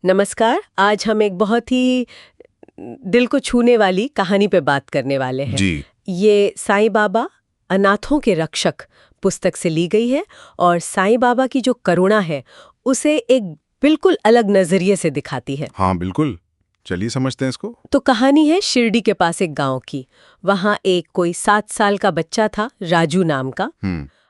नमस्कार। आज हम एक बहुत ही दिल को छूने वाली कहानी पे बात करने वाले हैं। जी। ये साईं बाबा अनाथों के रक्षक पुस्तक से ली गई है और साईं बाबा की जो करुणा है उसे एक बिल्कुल अलग नजरिए से दिखाती है। हाँ बिल्कुल, चलिए समझते हैं इसको। तो कहानी है शिरडी के पास एक गांव की। वहाँ एक कोई 7 साल का बच्चा था, राजू नाम का।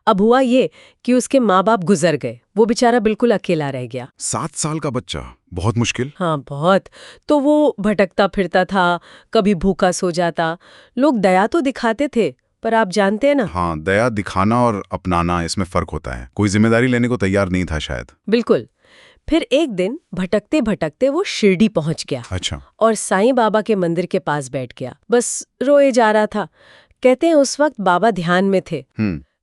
अब हुआ ये कि उसके माँ बाप गुजर गए, वो बेचारा बिल्कुल अकेला रह गया। 7 साल का बच्चा, बहुत मुश्किल। हाँ बहुत। तो वो भटकता फिरता था, कभी भूखा सो जाता। लोग दया तो दिखाते थे, पर आप जानते हैं ना। हाँ, दया दिखाना और अपनाना, इसमें फर्क होता है। कोई जिम्मेदारी लेने को तैयार नहीं था शायद। बिल्कुल। फिर एक दिन भटकते भटकते वो शिरडी पहुंच गया। अच्छा। और साईं बाबा के मंदिर के पास बैठ गया, बस रोए जा रहा था। कहते हैं उस वक्त बाबा ध्यान में थे।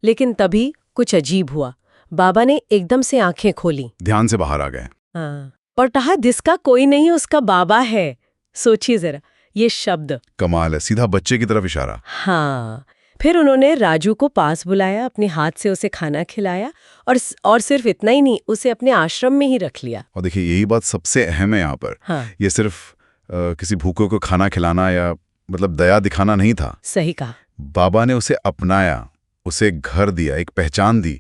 लेकिन तभी कुछ अजीब हुआ। बाबा ने एकदम से आंखें खोली, ध्यान से बाहर आ गए। हाँ, और कहा जिसका कोई नहीं उसका बाबा है। सोचिए जरा ये शब्द। कमाल है, सीधा बच्चे की तरफ इशारा। हाँ। फिर उन्होंने राजू को पास बुलाया, अपने हाथ से उसे खाना खिलाया और सिर्फ इतना ही नहीं, उसे अपने आश्रम में ही रख लिया। और देखिए यही बात सबसे अहम है यहाँ पर। हाँ। ये सिर्फ किसी भूखे को खाना खिलाना या मतलब दया दिखाना नहीं था। सही कहा। बाबा ने उसे अपनाया, उसे घर दिया, एक पहचान दी।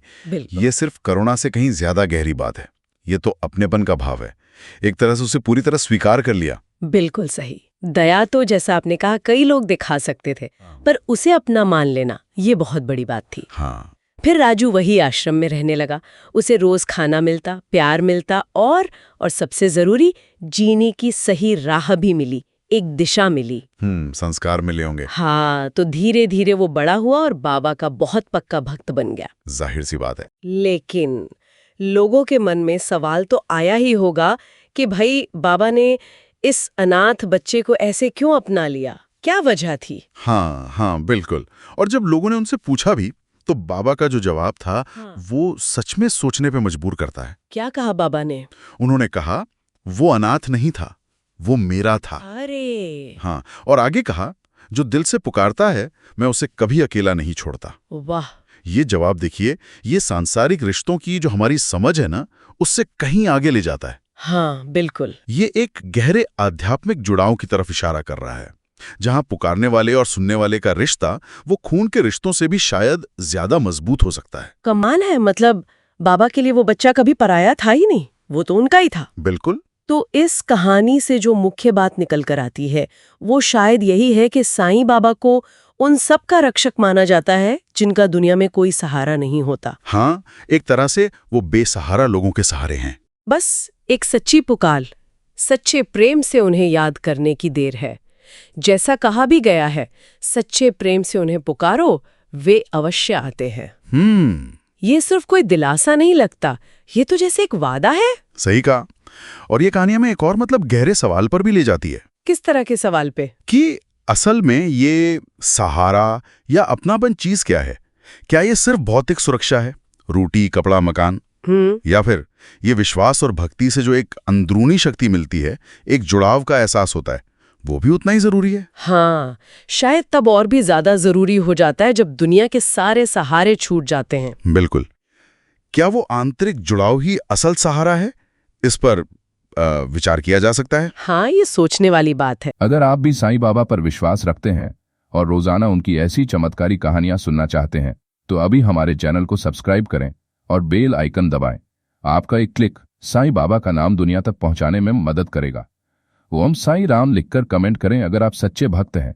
ये सिर्फ करुणा से कहीं ज्यादा गहरी बात है। ये तो अपनेपन का भाव है। एक तरह से उसे पूरी तरह स्वीकार कर लिया। बिल्कुल सही। दया तो जैसा आपने कहा कई लोग दिखा सकते थे, पर उसे अपना मान लेना ये बहुत बड़ी बात थी। हाँ। फिर राजू वही आश्रम में रहने लगा। उसे रोज खाना मिलता, प्यार मिलता और सबसे जरूरी जीने की सही राह भी मिली, एक दिशा मिली। संस्कार मिले होंगे। हाँ, तो धीरे धीरे वो बड़ा हुआ और बाबा का बहुत पक्का भक्त बन गया। जाहिर सी बात है। लेकिन लोगों के मन में सवाल तो आया ही होगा कि भाई बाबा ने इस अनाथ बच्चे को ऐसे क्यों अपना लिया, क्या वजह थी? हाँ बिल्कुल। और जब लोगों ने उनसे पूछा भी तो बाबा का जो जवाब था वो सच में सोचने पे मजबूर करता है। क्या कहा बाबा ने? उन्होंने कहा वो अनाथ नहीं था, वो मेरा था। अरे हाँ, और आगे कहा जो दिल से पुकारता है मैं उसे कभी अकेला नहीं छोड़ता। वाह। ये जवाब देखिए, ये सांसारिक रिश्तों की जो हमारी समझ है ना, उससे कहीं आगे ले जाता है। हाँ बिल्कुल। ये एक गहरे आध्यात्मिक जुड़ाव की तरफ इशारा कर रहा है, जहां पुकारने वाले और सुनने वाले का रिश्ता वो खून के रिश्तों से भी शायद ज्यादा मजबूत हो सकता है। कमाल है। मतलब बाबा के लिए वो बच्चा कभी पराया था ही नहीं, वो तो उनका ही था। बिल्कुल। तो इस कहानी से जो मुख्य बात निकल कर आती है वो शायद यही है कि साईं बाबा को उन सब का रक्षक माना जाता है जिनका दुनिया में कोई सहारा नहीं होता। हाँ, एक तरह से वो बेसहारा लोगों के सहारे हैं। बस एक सच्ची पुकार, सच्चे प्रेम से उन्हें याद करने की देर है। जैसा कहा भी गया है, सच्चे प्रेम से उन्हें पुकारो, वे अवश्य आते हैं। ये सिर्फ कोई दिलासा नहीं लगता, ये तो जैसे एक वादा है। सही कहा। और ये कहानी हमें एक और मतलब गहरे सवाल पर भी ले जाती है। किस तरह के सवाल पे? कि असल में ये सहारा या अपनापन चीज क्या है? क्या ये सिर्फ भौतिक सुरक्षा है, रोटी कपड़ा मकान, या फिर ये विश्वास और भक्ति से जो एक अंदरूनी शक्ति मिलती है, एक जुड़ाव का एहसास होता है, वो भी उतना ही जरूरी है? हाँ, शायद तब और भी ज्यादा जरूरी हो जाता है जब दुनिया के सारे सहारे छूट जाते हैं। बिल्कुल। क्या वो आंतरिक जुड़ाव ही असल सहारा है? इस पर विचार किया जा सकता है। हाँ, ये सोचने वाली बात है। अगर आप भी साईं बाबा पर विश्वास रखते हैं और रोजाना उनकी ऐसी चमत्कारी कहानियां सुनना चाहते हैं तो अभी हमारे चैनल को सब्सक्राइब करें और बेल आइकन दबाएं। आपका एक क्लिक साईं बाबा का नाम दुनिया तक पहुंचाने में मदद करेगा। ओम साईं राम लिखकर कमेंट करें अगर आप सच्चे भक्त हैं।